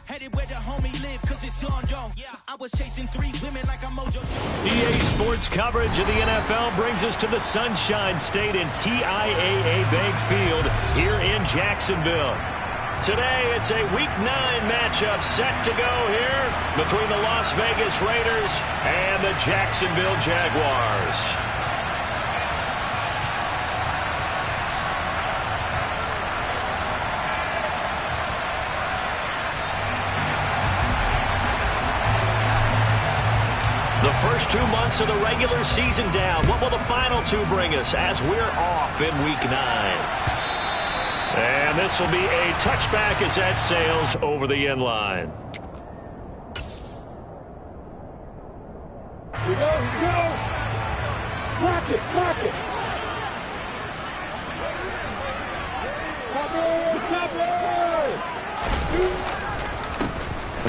Headed where the homie live, cause it's on dome. I was chasing 3 women like a mojo. EA Sports coverage of the NFL brings us to the Sunshine State in TIAA Bank Field here in Jacksonville. Today, it's a Week 9 matchup set to go here between the Las Vegas Raiders and the Jacksonville Jaguars. The first 2 months of the regular season down. What will the final 2 bring us as we're off in Week 9? And this will be a touchback as that sails over the end line. Here we go, here we go. Block it, block it.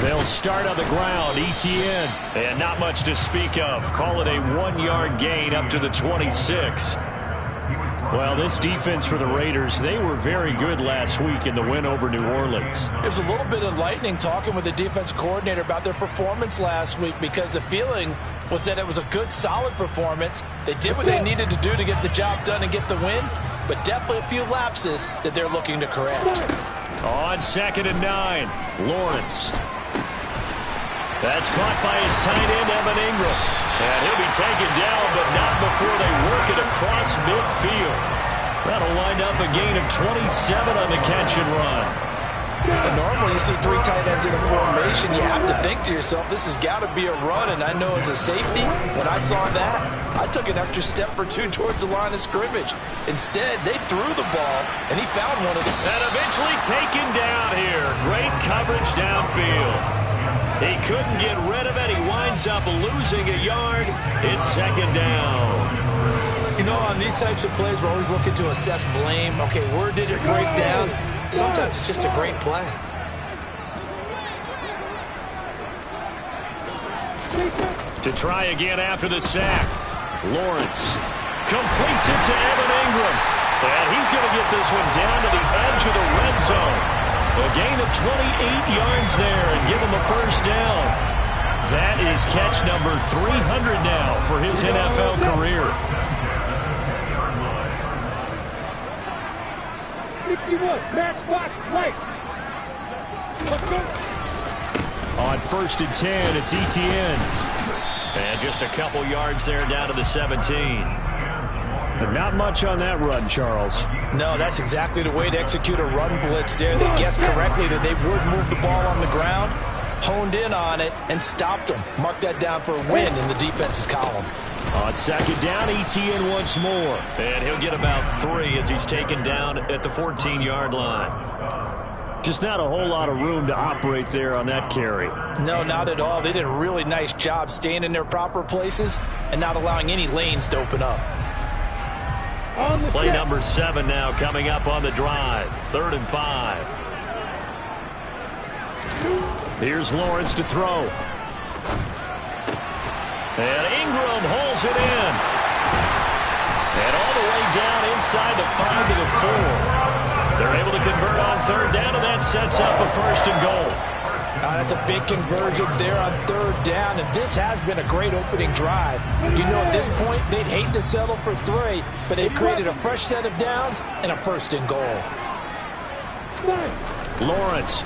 They'll start on the ground, ETN. And not much to speak of. Call it a 1-yard gain up to the 26. Well, this defense for the Raiders, they were very good last week in the win over New Orleans. It was a little bit enlightening talking with the defense coordinator about their performance last week because the feeling was that it was a good, solid performance. They did what they needed to do to get the job done and get the win, but definitely a few lapses that they're looking to correct. On 2nd and 9, Lawrence. That's caught by his tight end, Evan Ingram. And he'll be taken down, but not before they work it across midfield. That'll wind up a gain of 27 on the catch and run. And normally you see 3 tight ends in a formation, you have to think to yourself, this has got to be a run. And I know as a safety, when I saw that, I took an extra step or 2 towards the line of scrimmage. Instead, they threw the ball, and he found one of them. And eventually taken down here. Great coverage downfield. He couldn't get rid of it. He winds up losing a yard. It's 2nd down. You know, on these types of plays, we're always looking to assess blame. Okay, where did it break down? Sometimes it's just a great play. To try again after the sack. Lawrence completes it to Evan Ingram. And he's going to get this one down to the edge of the red zone. A gain of 28 yards there and give him a first down. That is catch number 300 now for his NFL career. 61, match box, right. Let's go. On 1st and 10, it's ETN. And just a couple yards there down to the 17. But not much on that run, Charles. No, that's exactly the way to execute a run blitz there. They guessed correctly that they would move the ball on the ground, honed in on it, and stopped them. Mark that down for a win in the defense's column. On 2nd down, ETN once more. And he'll get about 3 as he's taken down at the 14-yard line. Just not a whole lot of room to operate there on that carry. No, not at all. They did a really nice job staying in their proper places and not allowing any lanes to open up. Play number 7 now coming up on the drive. 3rd and 5. Here's Lawrence to throw. And Ingram holds it in. And all the way down inside the 5 to the 4. They're able to convert on 3rd down, and that sets up a 1st and goal. That's a big conversion there on 3rd down, and this has been a great opening drive. You know, at this point, they'd hate to settle for 3, but they've created a fresh set of downs and a 1st and goal. Lawrence.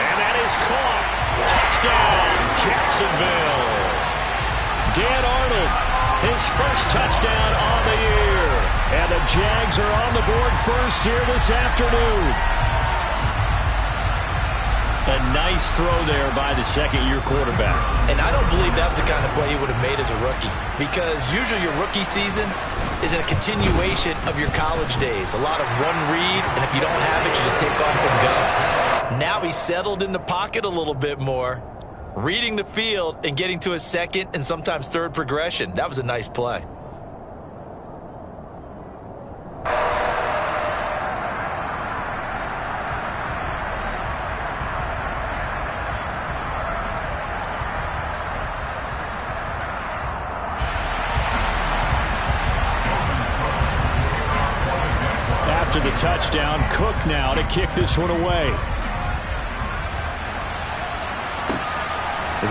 And that is caught. Touchdown, Jacksonville. Dan Arnold, his first touchdown on the year. And the Jags are on the board first here this afternoon. A nice throw there by the 2nd-year quarterback. And I don't believe that was the kind of play he would have made as a rookie, because usually your rookie season is a continuation of your college days. A lot of one read, and if you don't have it, you just take off and go. Now he's settled in the pocket a little bit more, reading the field and getting to his 2nd and sometimes 3rd progression. That was a nice play. After the touchdown. Cook now to kick this one away.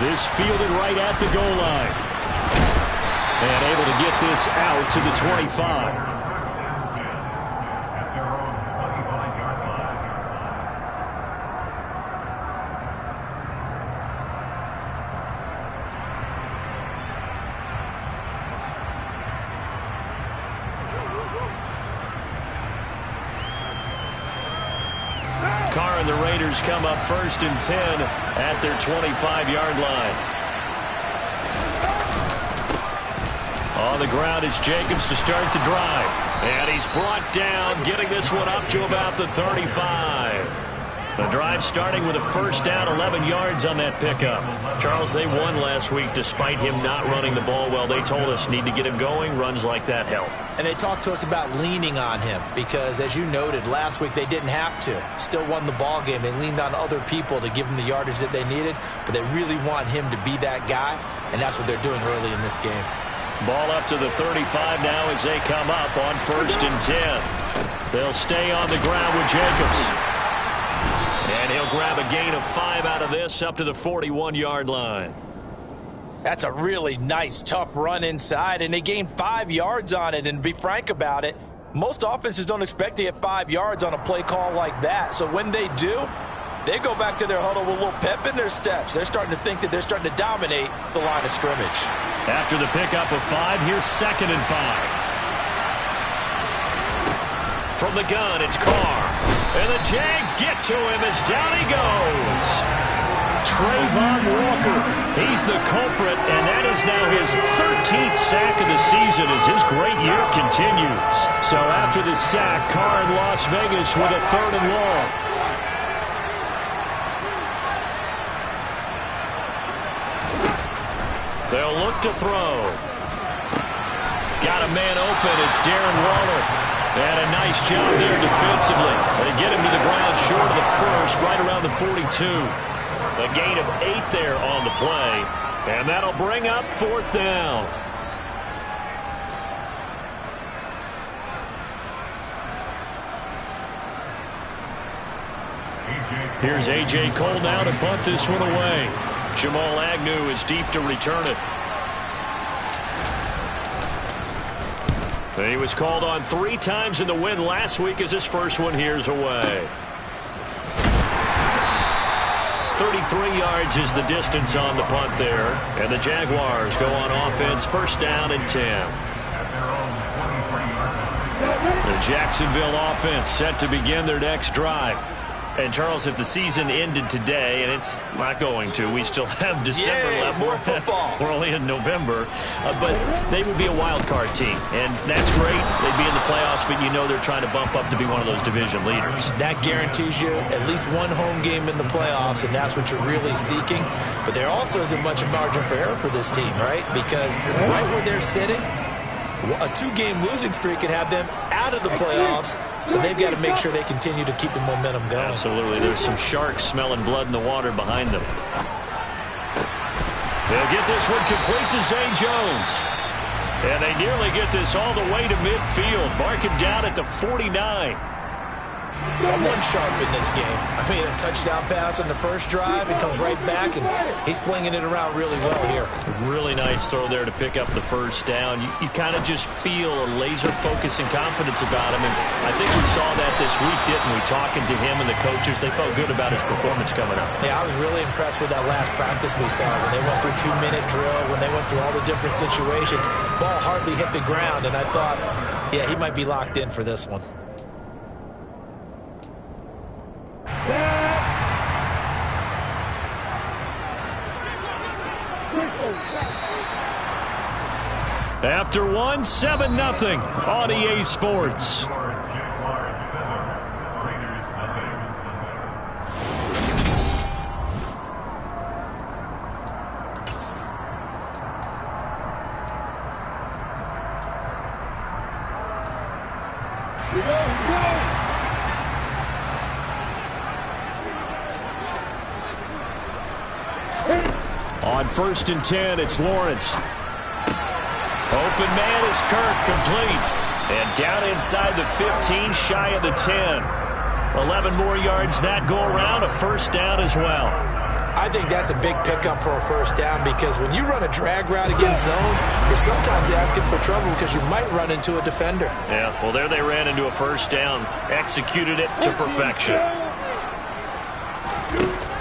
This fielded right at the goal line. And able to get this out to the 25. Carr and the Raiders come up 1st and 10 at their 25-yard line. On the ground, it's Jacobs to start the drive. And he's brought down, getting this one up to about the 35. The drive starting with a first down, 11 yards on that pickup. Charles, they won last week despite him not running the ball well. They told us need to get him going. Runs like that help. And they talked to us about leaning on him because, as you noted, last week they didn't have to. Still won the ball game. They leaned on other people to give them the yardage that they needed, but they really want him to be that guy, and that's what they're doing early in this game. Ball up to the 35 now as they come up on 1st and 10. They'll stay on the ground with Jacobs. And he'll grab a gain of 5 out of this up to the 41-yard line. That's a really nice, tough run inside, and they gained 5 yards on it. And to be frank about it, most offenses don't expect to get 5 yards on a play call like that. So when they do, they go back to their huddle with a little pep in their steps. They're starting to think that they're starting to dominate the line of scrimmage. After the pickup of 5, here's 2nd and 5. From the gun, it's Carr. And the Jags get to him as down he goes. Trayvon Walker, he's the culprit, and that is now his 13th sack of the season as his great year continues. So after the sack, Carr in Las Vegas with a 3rd and long. They'll look to throw. Got a man open. It's Darren Waller. And a nice job there defensively. They get him to the ground short of the first, right around the 42. A gain of 8 there on the play. And that'll bring up 4th down. Here's A.J. Cole now to punt this one away. Jamal Agnew is deep to return it. He was called on 3 times in the win last week as his first one here's away. 33 yards is the distance on the punt there. And the Jaguars go on offense, 1st down and 10. The Jacksonville offense set to begin their next drive. And, Charles, if the season ended today, and it's not going to, we still have December left. More football. We're only in November. But they would be a wild card team. And that's great. They'd be in the playoffs, but you know they're trying to bump up to be one of those division leaders. That guarantees you at least one home game in the playoffs, and that's what you're really seeking. But there also isn't much margin for error for this team, right? Because right where they're sitting, a 2-game losing streak could have them out of the playoffs. So they've got to make sure they continue to keep the momentum going. Absolutely. There's some sharks smelling blood in the water behind them. They'll get this one complete to Zay Jones. And they nearly get this all the way to midfield. Mark him down at the 49. Someone sharp in this game. I mean, a touchdown pass on the first drive. He comes right back, and he's flinging it around really well here. Really nice throw there to pick up the first down. You kind of just feel a laser focus and confidence about him. And I think we saw that this week, didn't we? Talking to him and the coaches, they felt good about his performance coming up. Yeah, I was really impressed with that last practice we saw when they went through 2-minute drill, when they went through all the different situations. Ball hardly hit the ground, and I thought, yeah, he might be locked in for this one. After 1, 7-0 on EA Sports. On 1st and 10, it's Lawrence. Open man is Kirk, complete. And down inside the 15, shy of the 10. 11 more yards that go around, a first down as well. I think that's a big pickup for a first down because when you run a drag route against zone, you're sometimes asking for trouble because you might run into a defender. Yeah, well, there they ran into a first down. Executed it to perfection.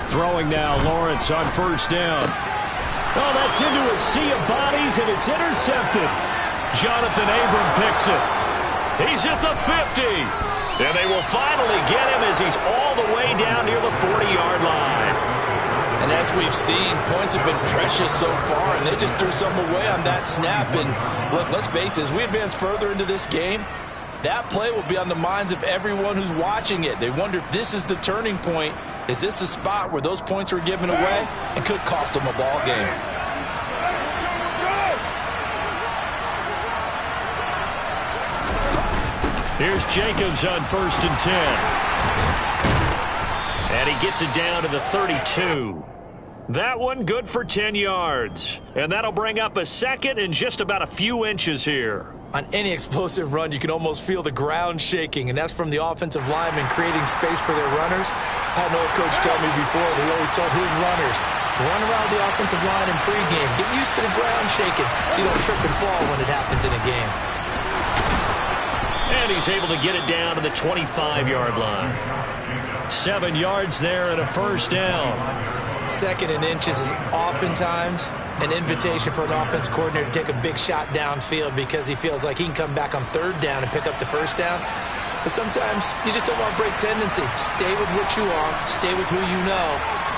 Throwing now, Lawrence on first down. Oh, that's into a sea of bodies, and it's intercepted. Jonathan Abram picks it. He's at the 50. And they will finally get him as he's all the way down near the 40-yard line. And as we've seen, points have been precious so far, and they just threw some away on that snap. And look, let's face it, as we advance further into this game, that play will be on the minds of everyone who's watching it. They wonder if this is the turning point. Is this the spot where those points were given away and could cost them a ball game? Here's Jacobs on 1st and 10. And he gets it down to the 32. That one good for 10 yards. And that'll bring up a second and just about a few inches here. On any explosive run, you can almost feel the ground shaking, and that's from the offensive linemen creating space for their runners. I had an old coach tell me before that he always told his runners, run around the offensive line in pregame. Get used to the ground shaking so you don't trip and fall when it happens in a game. And he's able to get it down to the 25-yard line. 7 yards there and a first down. 2nd and inches is oftentimes an invitation for an offense coordinator to take a big shot downfield because he feels like he can come back on 3rd down and pick up the first down. But sometimes you just don't want to break tendency. Stay with what you are, stay with who you know,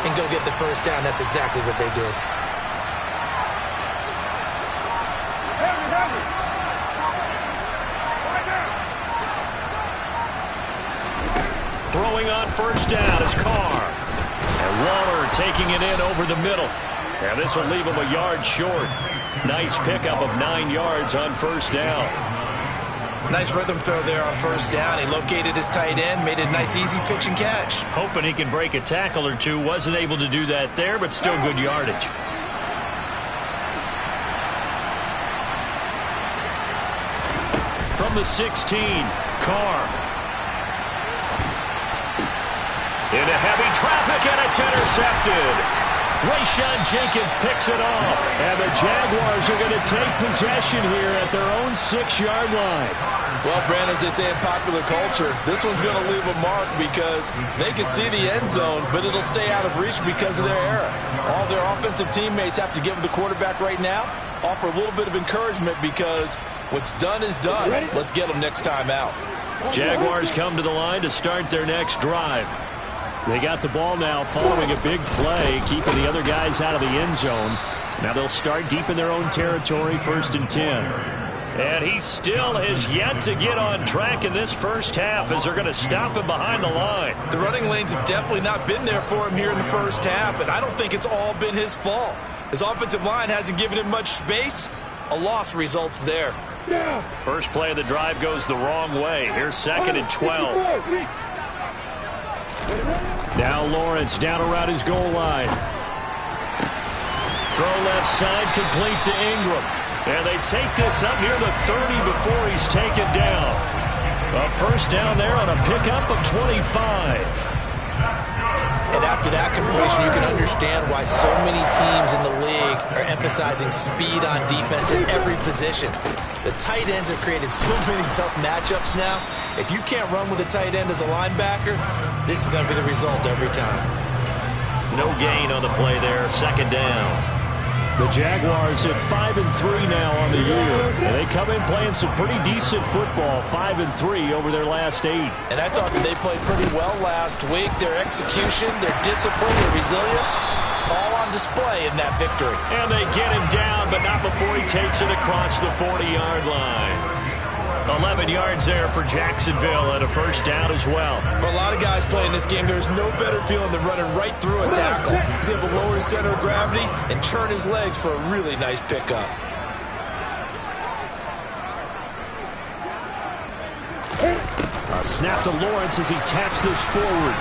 and go get the first down. That's exactly what they did. Throwing on first down is Carr. And Waller taking it in over the middle. And this will leave him a yard short. Nice pickup of 9 yards on first down. Nice rhythm throw there on first down. He located his tight end, made a nice easy pitch and catch. Hoping he can break a tackle or two. Wasn't able to do that there, but still good yardage. From the 16, Carr. Into heavy traffic, and it's intercepted. Rayshawn Jenkins picks it off. And the Jaguars are going to take possession here at their own 6-yard line. Well, Brandon, as they say in popular culture, this one's going to leave a mark because they can see the end zone, but it'll stay out of reach because of their error. All their offensive teammates have to give the quarterback right now, offer a little bit of encouragement because what's done is done. Let's get them next time out. Jaguars come to the line to start their next drive. They got the ball now following a big play, keeping the other guys out of the end zone. Now they'll start deep in their own territory, 1st and 10. And he still has yet to get on track in this first half as they're going to stop him behind the line. The running lanes have definitely not been there for him here in the first half, and I don't think it's all been his fault. His offensive line hasn't given him much space. A loss results there. First play of the drive goes the wrong way. Here's 2nd and 12. Now Lawrence down around his goal line. Throw left side, complete to Ingram. And they take this up near the 30 before he's taken down. A first down there on a pickup of 25. And after that completion, you can understand why so many teams in the league are emphasizing speed on defense in every position. The tight ends have created so many tough matchups now. If you can't run with a tight end as a linebacker, this is going to be the result every time. No gain on the play there, 2nd down. The Jaguars at 5-3 now on the year. And they come in playing some pretty decent football, 5-3 over their last 8. And I thought that they played pretty well last week. Their execution, their discipline, their resilience, all on display in that victory. And they get him down, but not before he takes it across the 40-yard line. 11 yards there for Jacksonville and a first down as well. For a lot of guys playing this game, there's no better feeling than running right through a tackle. He's able to lower his center of gravity and turn his legs for a really nice pickup. A snap to Lawrence as he taps this forward.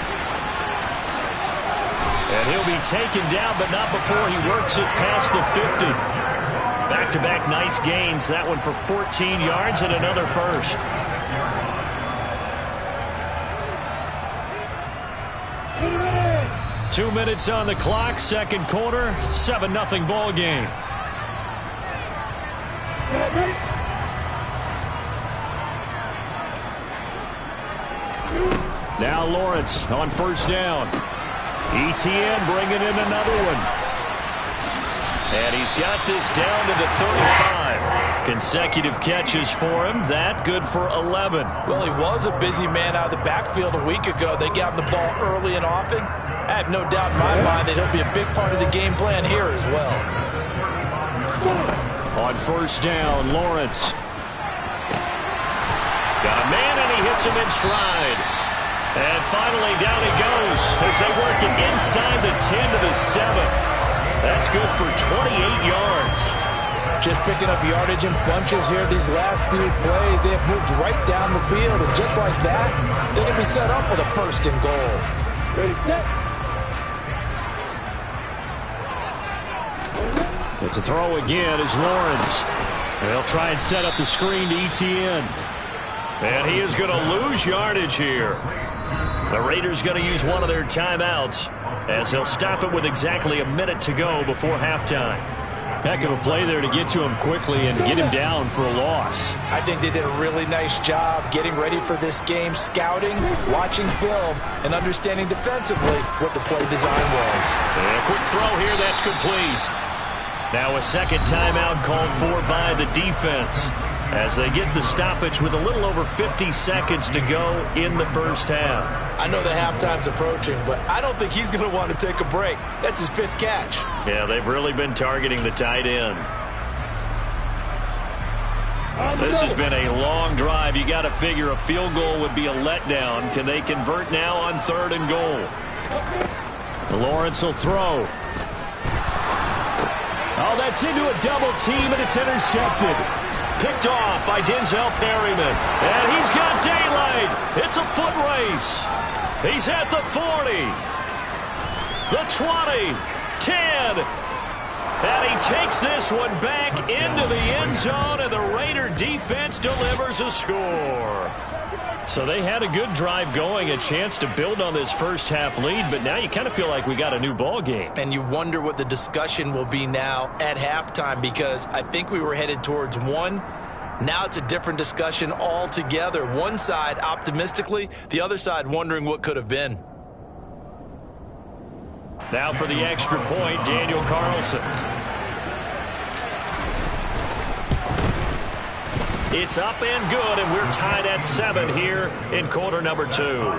And he'll be taken down, but not before he works it past the 50. Back-to-back nice gains. That one for 14 yards and another first. Get 2 minutes on the clock, second quarter, 7-0 ball game. ready? Now Lawrence on first down. ETN bringing in another one. And he's got this down to the 35. Consecutive catches for him. That good for 11. Well, he was a busy man out of the backfield a week ago. They got him the ball early and often. I have no doubt in my mind that he'll be a big part of the game plan here as well. On first down, Lawrence. Got a man, and he hits him in stride. And finally, down he goes as they work it inside the 10 to the 7. That's good for 28 yards. Just picking up yardage in bunches here these last few plays. They have moved right down the field, and just like that, they can be set up with a first and goal. Ready, set. It's a throw again is Lawrence. They'll try and set up the screen to ETN. And he is going to lose yardage here. The Raiders going to use one of their timeouts as they'll stop it with exactly a minute to go before halftime. Heck of a play there to get to him quickly and get him down for a loss. I think they did a really nice job getting ready for this game, scouting, watching film, and understanding defensively what the play design was. And a quick throw here, that's complete. Now a second timeout called for by the defense as they get the stoppage with a little over 50 seconds to go in the first half. I know the halftime's approaching, but I don't think he's going to want to take a break. That's his 5th catch. Yeah, they've really been targeting the tight end. This has been a long drive. You got to figure a field goal would be a letdown. Can they convert now on 3rd and goal? Lawrence will throw. Oh, that's into a double team, and it's intercepted. Picked off by Denzel Perryman. And he's got daylight. It's a foot race. He's at the 40. The 20. 10. And he takes this one back into the end zone, and the Raider defense delivers a score. So they had a good drive going, a chance to build on this first half lead, but now you kind of feel like we got a new ball game. And you wonder what the discussion will be now at halftime, because I think we were headed towards one. Now it's a different discussion altogether. One side optimistically, the other side wondering what could have been. Now for the extra point, Daniel Carlson. It's up and good, and we're tied at 7 here in quarter number 2.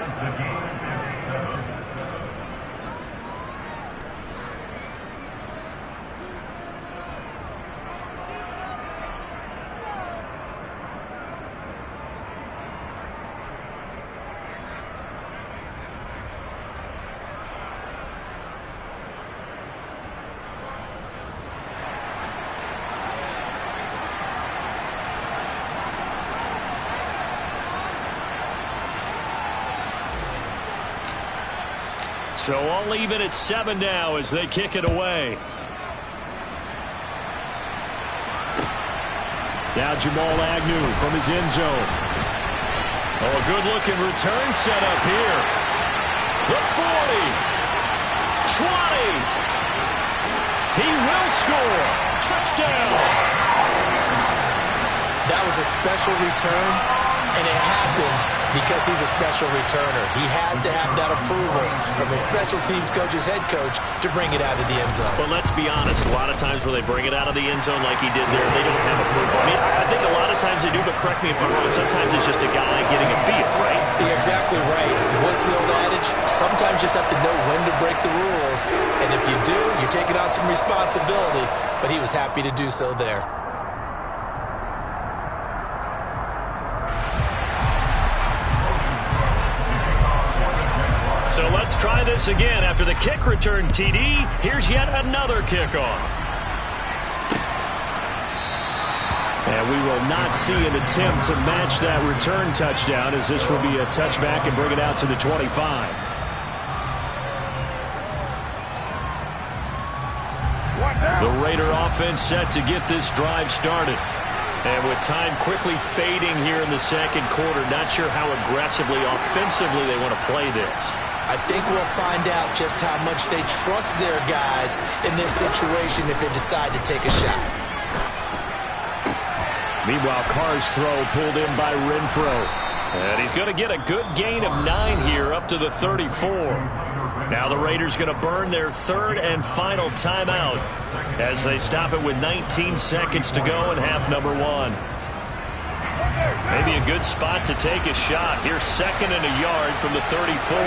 So all even at 7 now as they kick it away. Now Jamal Agnew from his end zone. Oh, a good-looking return set up here. The 40. 20. He will score. Touchdown. That was a special return, and it happened because he's a special returner. He has to have that approval from his special teams coach's head coach to bring it out of the end zone. But let's be honest, a lot of times when they bring it out of the end zone like he did there, they don't have approval. I mean, I think a lot of times they do, but correct me if I'm wrong, sometimes it's just a guy getting a feel, right? You're exactly right. What's the old adage? Sometimes you just have to know when to break the rules, and if you do, you're taking on some responsibility, but he was happy to do so there. So let's try this again. After the kick return TD, here's yet another kickoff. And we will not see an attempt to match that return touchdown, as this will be a touchback and bring it out to the 25. One down. The Raider offense set to get this drive started. And with time quickly fading here in the second quarter, not sure how aggressively, offensively they want to play this. I think we'll find out just how much they trust their guys in this situation if they decide to take a shot. Meanwhile, Carr's throw pulled in by Renfro. And he's going to get a good gain of 9 here up to the 34. Now the Raiders going to burn their third and final timeout as they stop it with 19 seconds to go in half number 1. Maybe a good spot to take a shot. Here's 2nd and a yard from the 34.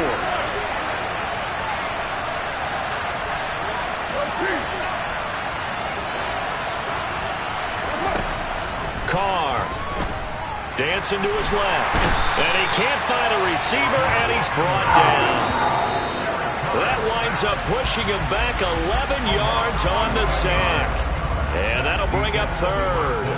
Carr dancing to his left. And he can't find a receiver, and he's brought down. That winds up pushing him back 11 yards on the sack. And that'll bring up 3rd.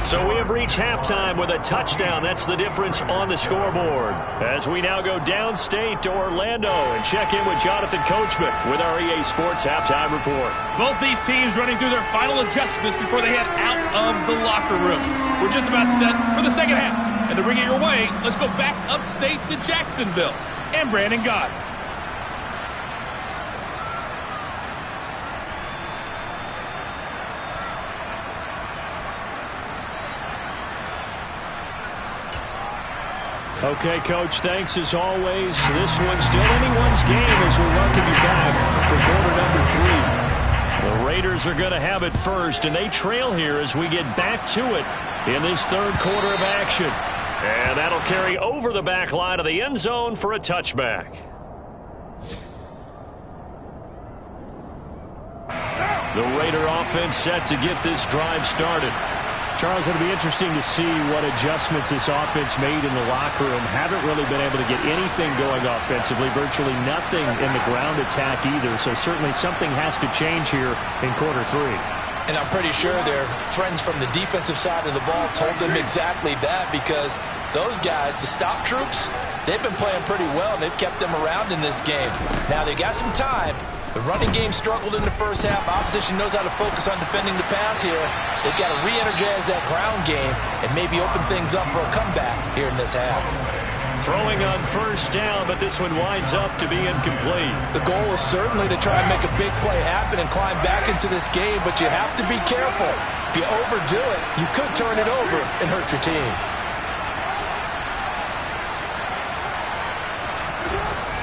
So we have reached halftime with a touchdown. That's the difference on the scoreboard. As we now go downstate to Orlando and check in with Jonathan Coachman with our EA Sports Halftime Report. Both these teams running through their final adjustments before they head out of the locker room. We're just about set for the second half. And to bring it your way, let's go back upstate to Jacksonville and Brandon Gott. Okay, Coach, thanks as always. This one's still anyone's game as we welcome you back for quarter number 3. The Raiders are going to have it first, and they trail here as we get back to it in this third quarter of action. And that'll carry over the back line of the end zone for a touchback. The Raider offense set to get this drive started. Charles, it'll be interesting to see what adjustments this offense made in the locker room. Haven't really been able to get anything going offensively, virtually nothing in the ground attack either. So certainly something has to change here in quarter 3. And I'm pretty sure their friends from the defensive side of the ball told them exactly that, because those guys, the stop troops, they've been playing pretty well. They've kept them around in this game. Now they got some time. The running game struggled in the first half. Opposition knows how to focus on defending the pass here. They've got to re-energize that ground game and maybe open things up for a comeback here in this half. Throwing on first down, but this one winds up to be incomplete. The goal is certainly to try and make a big play happen and climb back into this game, but you have to be careful. If you overdo it, you could turn it over and hurt your team.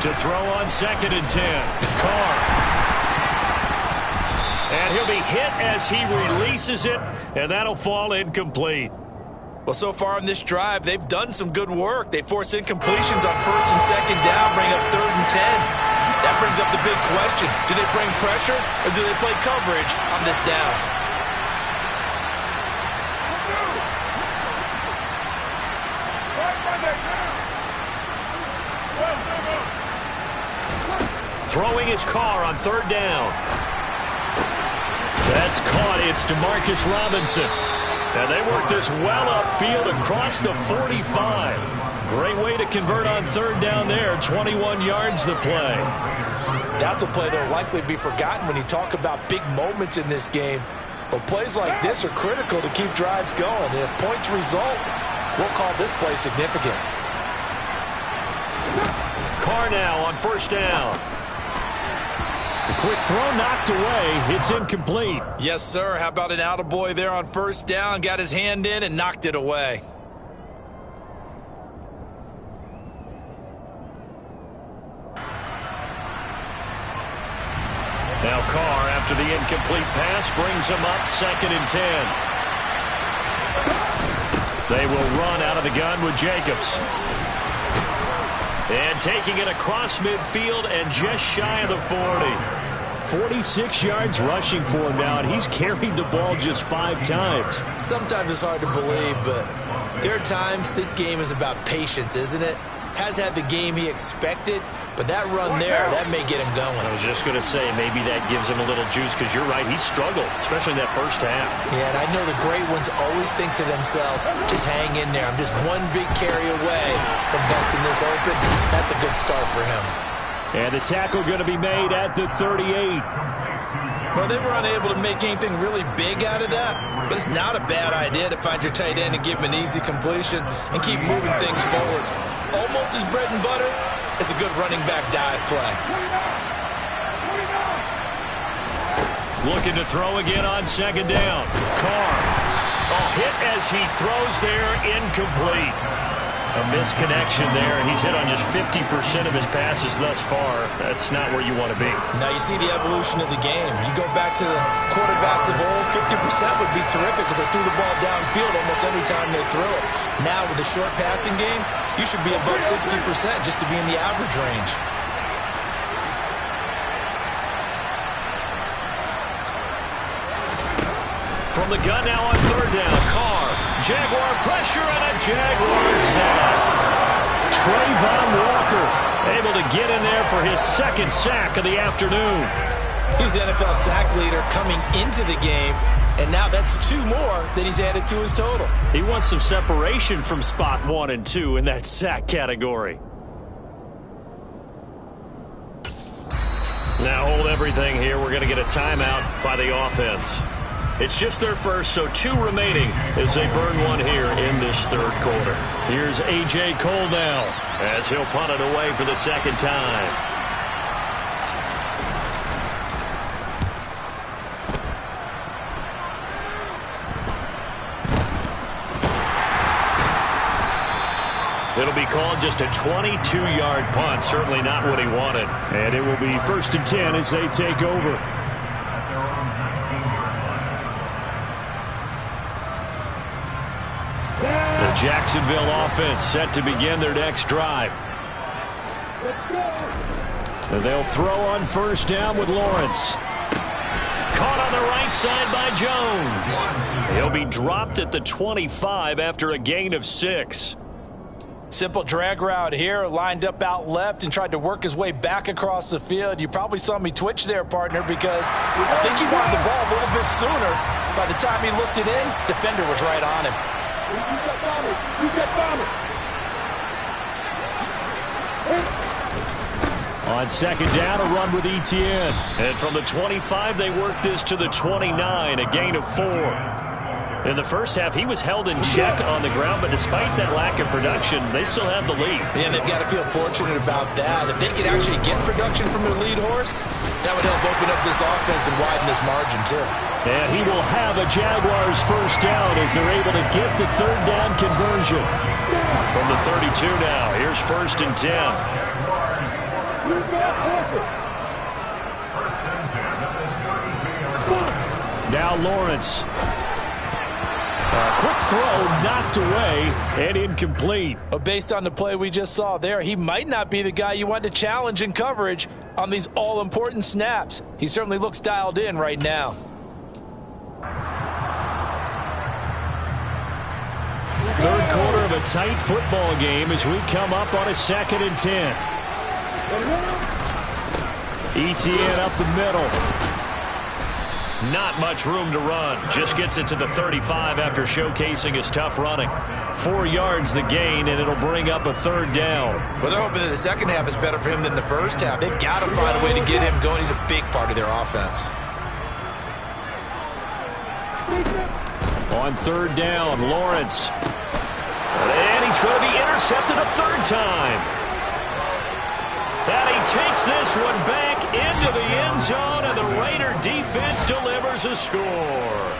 To throw on 2nd and 10. Carr. And he'll be hit as he releases it, and that'll fall incomplete. Well, so far on this drive, they've done some good work. They force incompletions on 1st and 2nd down, bring up 3rd and 10. That brings up the big question. Do they bring pressure, or do they play coverage on this down? Throwing his Carr on 3rd down. That's caught. It's DeMarcus Robinson. And they work this well upfield across the 45. Great way to convert on 3rd down there. 21 yards the play. That's a play that will likely be forgotten when you talk about big moments in this game. But plays like this are critical to keep drives going. And if points result, we'll call this play significant. Carr now on 1st down. A quick throw knocked away. It's incomplete. Yes, sir. How about an attaboy there on 1st down? Got his hand in and knocked it away. Now Carr, after the incomplete pass, brings him up 2nd and 10. They will run out of the gun with Jacobs. And taking it across midfield and just shy of the 40. 46 yards rushing for him now, and he's carried the ball just 5 times. Sometimes it's hard to believe, but there are times this game is about patience, isn't it? Has had the game he expected, but that run there, that may get him going. I was just going to say, maybe that gives him a little juice, because you're right, he struggled, especially in that first half. Yeah, and I know the great ones always think to themselves, just hang in there. I'm just one big carry away from busting this open. That's a good start for him. And the tackle going to be made at the 38. Well, they were unable to make anything really big out of that, but it's not a bad idea to find your tight end and give him an easy completion and keep moving things forward. Almost as bread and butter as a good running back dive play. Looking to throw again on second down. Carr. A hit as he throws there, incomplete. A misconnection there, and he's hit on just 50% of his passes thus far. That's not where you want to be. Now you see the evolution of the game. You go back to the quarterbacks of old, 50% would be terrific because they threw the ball downfield almost every time they threw it. Now with the short passing game, you should be above 60% just to be in the average range. From the gun now on third down. Carr. Jaguar pressure and a Jaguar sack. Trayvon Walker able to get in there for his second sack of the afternoon. He's the NFL sack leader coming into the game, and now that's 2 more that he's added to his total. He wants some separation from spot 1 and 2 in that sack category. Now hold everything here. We're going to get a timeout by the offense. It's just their first, so 2 remaining as they burn one here in this third quarter. Here's A.J. Cole now as he'll punt it away for the second time. It'll be called just a 22-yard punt, certainly not what he wanted. And it will be 1st and 10 as they take over. The Jacksonville offense set to begin their next drive. And they'll throw on first down with Lawrence. Caught on the right side by Jones. He'll be dropped at the 25 after a gain of 6. Simple drag route here, lined up out left and tried to work his way back across the field. You probably saw me twitch there, partner, because I think he wanted the ball a little bit sooner. By the time he looked it in, defender was right on him. On second down, a run with Etienne. And from the 25, they work this to the 29, a gain of 4. In the first half, he was held in check on the ground, but despite that lack of production, they still have the lead. Yeah, they've got to feel fortunate about that. If they could actually get production from their lead horse, that would help open up this offense and widen this margin, too. And he will have a Jaguars first down as they're able to get the third down conversion. From the 32 now, here's 1st and 10. Now Lawrence. A quick throw knocked away and incomplete. But based on the play we just saw there, he might not be the guy you want to challenge in coverage on these all-important snaps. He certainly looks dialed in right now. Third quarter of a tight football game as we come up on a 2nd and 10. Etienne up the middle. Not much room to run. Just gets it to the 35 after showcasing his tough running. 4 yards the gain, and it'll bring up a third down. Well, they're hoping that the second half is better for him than the first half. They've got to find a way to get him going. He's a big part of their offense. On third down, Lawrence. And he's going to be intercepted a third time. And he takes this one back into the end zone, and the Raider defense delivers a score.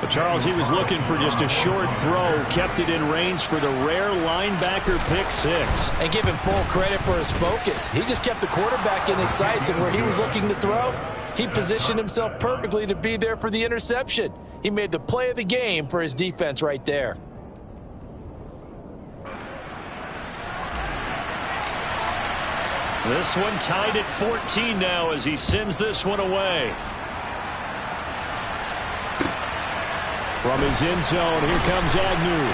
But Charles, he was looking for just a short throw, kept it in range for the rare linebacker pick 6. And give him full credit for his focus. He just kept the quarterback in his sights, and where he was looking to throw, he positioned himself perfectly to be there for the interception. He made the play of the game for his defense right there. This one tied at 14 now as he sends this one away. From his end zone, here comes Agnew.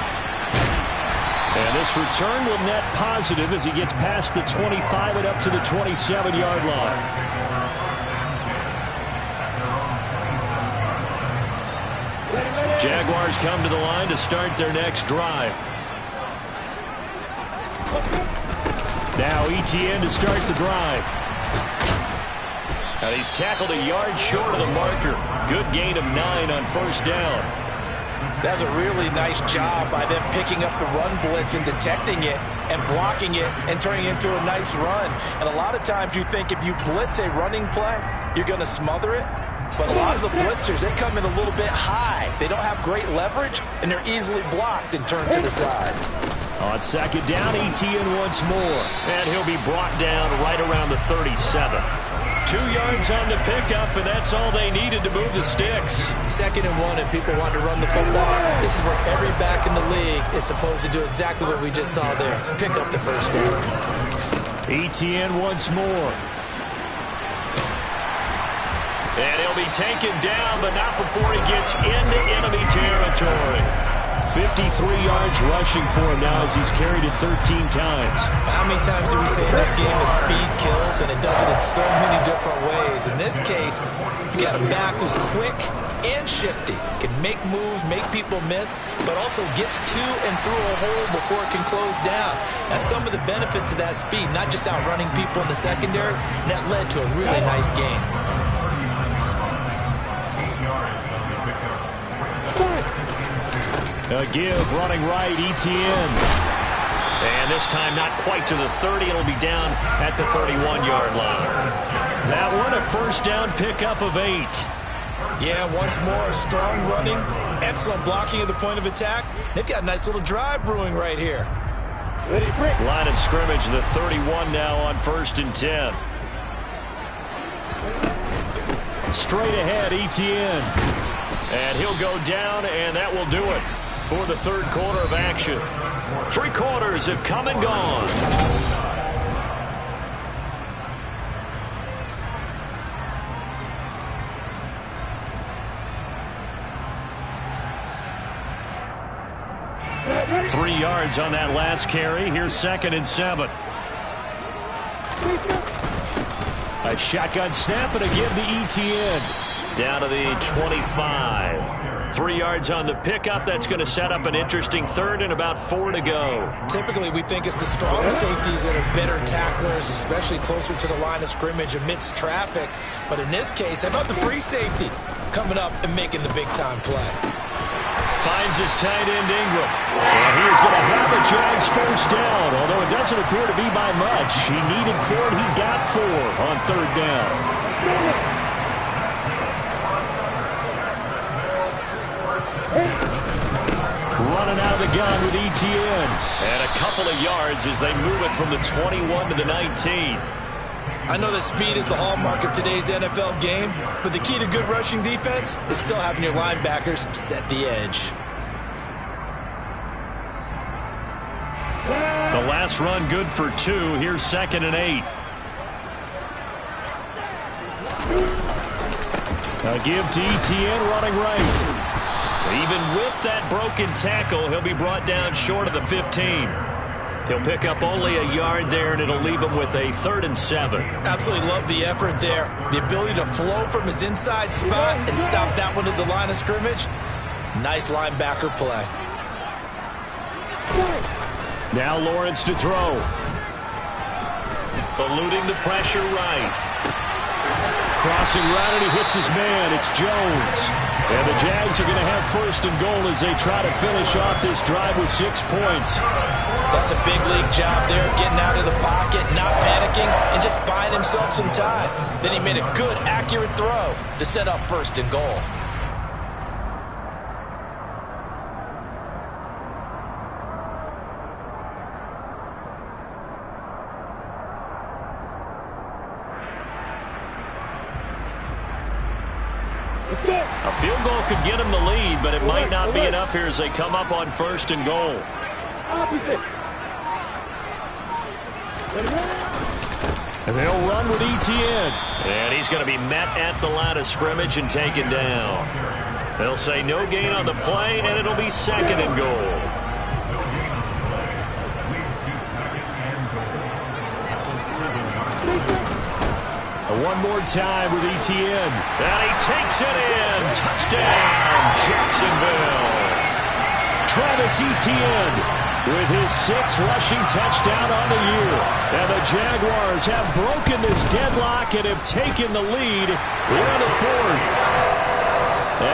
And this return will net positive as he gets past the 25 and up to the 27-yard line. Jaguars come to the line to start their next drive. Now Etienne to start the drive. And he's tackled a yard short of the marker. Good gain of 9 on first down. That's a really nice job by them picking up the run blitz and detecting it and blocking it and turning it into a nice run. And a lot of times you think if you blitz a running play, you're going to smother it. But a lot of the blitzers, they come in a little bit high. They don't have great leverage, and they're easily blocked and turned to the side. On second down, Etienne once more. And he'll be brought down right around the 37. 2 yards on the pickup, and that's all they needed to move the sticks. 2nd and 1, and people want to run the football. This is where every back in the league is supposed to do exactly what we just saw there. Pick up the first down. Etienne once more. And he'll be taken down, but not before he gets into enemy territory. 53 yards rushing for him now as he's carried it 13 times. How many times do we say in this game that speed kills, and it does it in so many different ways? In this case, you got a back who's quick and shifty, can make moves, make people miss, but also gets to and through a hole before it can close down. That's some of the benefits of that speed, not just outrunning people in the secondary, and that led to a really nice game. A give running right, Etienne. And this time not quite to the 30. It'll be down at the 31-yard line. That one a first down pickup of 8. Yeah, once more, strong running, excellent blocking at the point of attack. They've got a nice little drive brewing right here. Line of scrimmage, the 31 now on 1st and 10. Straight ahead, Etienne. And he'll go down, and that will do it for the 3rd quarter of action. 3 quarters have come and gone. Three yards on that last carry. Here's 2nd and 7. A shotgun snap and a give to Etienne. Down to the 25. 3 yards on the pickup. That's going to set up an interesting 3rd and about 4 to go. Typically, we think it's the strong safeties that are better tacklers, especially closer to the line of scrimmage amidst traffic. But in this case, how about the free safety coming up and making the big-time play? Finds his tight end, Ingram. And he is going to have a Jags first down, although it doesn't appear to be by much. He needed 4, and he got 4 on 3rd down. Running out of the gun with Etienne. And a couple of yards as they move it from the 21 to the 19. I know that speed is the hallmark of today's NFL game, but the key to good rushing defense is still having your linebackers set the edge. The last run good for 2. Here's 2nd and 8. A give to Etienne running right. Even with that broken tackle, he'll be brought down short of the 15. He'll pick up only a yard there, and it'll leave him with a 3rd and 7. Absolutely love the effort there. The ability to flow from his inside spot and stop that one at the line of scrimmage. Nice linebacker play. Now Lawrence to throw. Eluding the pressure right. Crossing right, and he hits his man. It's Jones. And the Jags are going to have 1st and goal as they try to finish off this drive with 6 points. That's a big league job there, getting out of the pocket, not panicking, and just buying himself some time. Then he made a good, accurate throw to set up 1st and goal. A field goal could get him the lead, but it might not be enough here as they come up on 1st and goal. And they'll run with Etienne. And he's going to be met at the line of scrimmage and taken down. They'll say no gain on the play, and it'll be 2nd and goal. One more time with Etienne. And he takes it in. Touchdown, Jacksonville. Travis Etienne with his 6th rushing touchdown on the year. And the Jaguars have broken this deadlock and have taken the lead here in the 4th.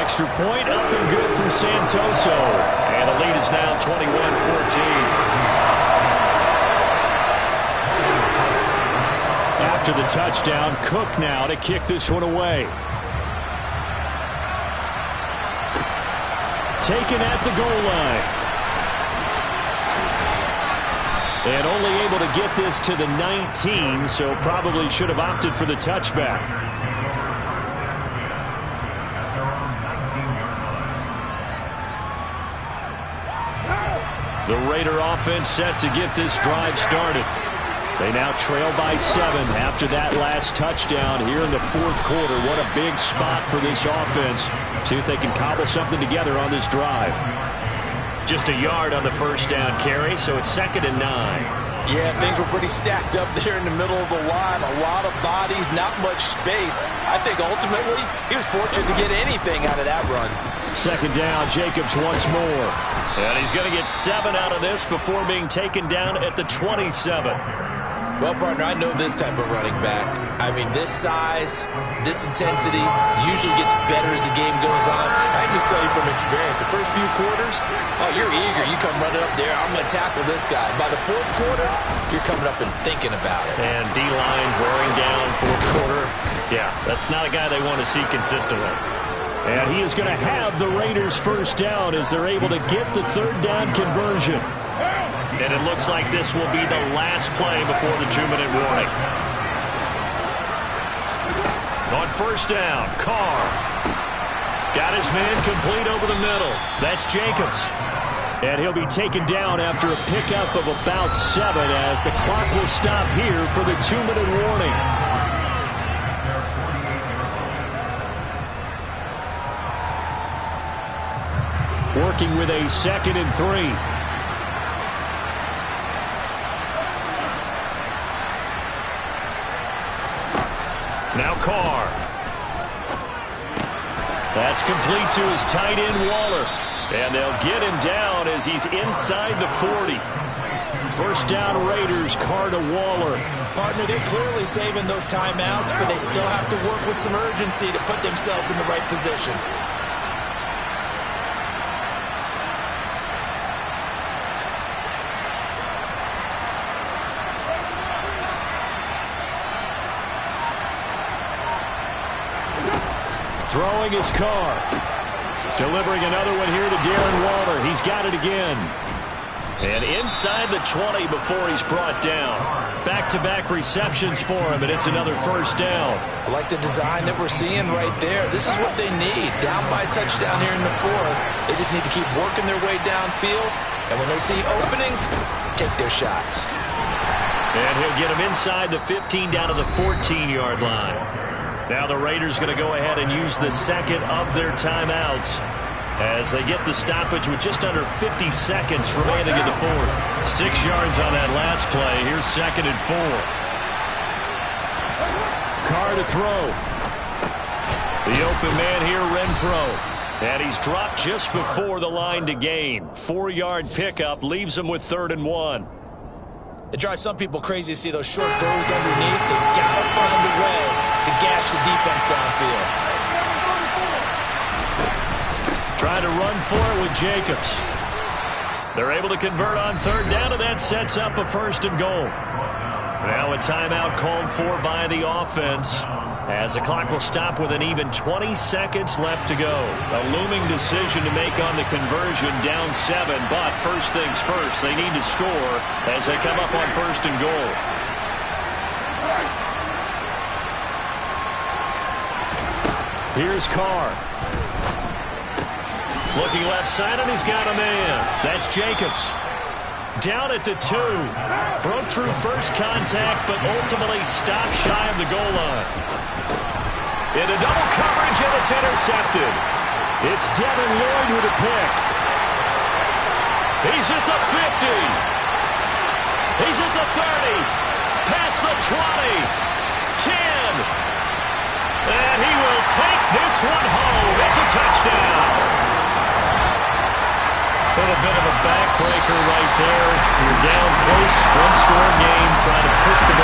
Extra point up and good from Santoso. And the lead is now 21-14. After the touchdown, Cook now to kick this one away. Taken at the goal line. And only able to get this to the 19, so probably should have opted for the touchback. The Raider offense set to get this drive started. They now trail by 7 after that last touchdown here in the 4th quarter. What a big spot for this offense. See if they can cobble something together on this drive. Just a yard on the first down carry, so it's 2nd and 9. Yeah, things were pretty stacked up there in the middle of the line. A lot of bodies, not much space. I think ultimately he was fortunate to get anything out of that run. 2nd down, Jacobs once more. And he's going to get 7 out of this before being taken down at the 27. Well, partner, I know this type of running back. I mean, this size, this intensity usually gets better as the game goes on. I can just tell you from experience, the first few quarters, oh, you're eager. You come running up there, I'm going to tackle this guy. By the 4th quarter, you're coming up and thinking about it. And D-line wearing down 4th quarter. Yeah, that's not a guy they want to see consistently. And he is going to have the Raiders' first down as they're able to get the 3rd down conversion. And it looks like this will be the last play before the 2-minute warning. On 1st down, Carr. Got his man complete over the middle. That's Jacobs. And he'll be taken down after a pickup of about 7 as the clock will stop here for the 2-minute warning. Working with a 2nd and 3. Now Carr. That's complete to his tight end, Waller. And they'll get him down as he's inside the 40. 1st down Raiders, Carr to Waller. Partner, they're clearly saving those timeouts, but they still have to work with some urgency to put themselves in the right position. Throwing his Carr. Delivering another one here to Darren Waller. He's got it again. And inside the 20 before he's brought down. Back-to-back receptions for him, and it's another 1st down. I like the design that we're seeing right there. This is what they need. Down by a touchdown here in the 4th. They just need to keep working their way downfield. And when they see openings, take their shots. And he'll get him inside the 15 down to the 14-yard line. Now the Raiders going to go ahead and use the 2nd of their timeouts as they get the stoppage with just under 50 seconds remaining in the 4th. 6 yards on that last play. Here's 2nd and 4. Carr to throw. The open man here, Renfro. And he's dropped just before the line to gain. 4-yard pickup leaves him with 3rd and 1. It drives some people crazy to see those short throws underneath. They've got to find a way to gash the defense downfield. Trying to run for it with Jacobs. They're able to convert on 3rd down, and that sets up a 1st and goal. Now a timeout called for by the offense as the clock will stop with an even 20 seconds left to go. A looming decision to make on the conversion, down 7, but first things first, they need to score as they come up on 1st and goal. Here's Carr. Looking left side, and he's got a man. That's Jacobs. Down at the 2. Broke through first contact, but ultimately stopped shy of the goal line. Into double coverage, and it's intercepted. It's Devin Lloyd with a pick. He's at the 50. He's at the 30. Past the 20. 10. And he will take this one home. It's a touchdown. And a bit of a backbreaker right there. You're down close, one-score game, trying to push the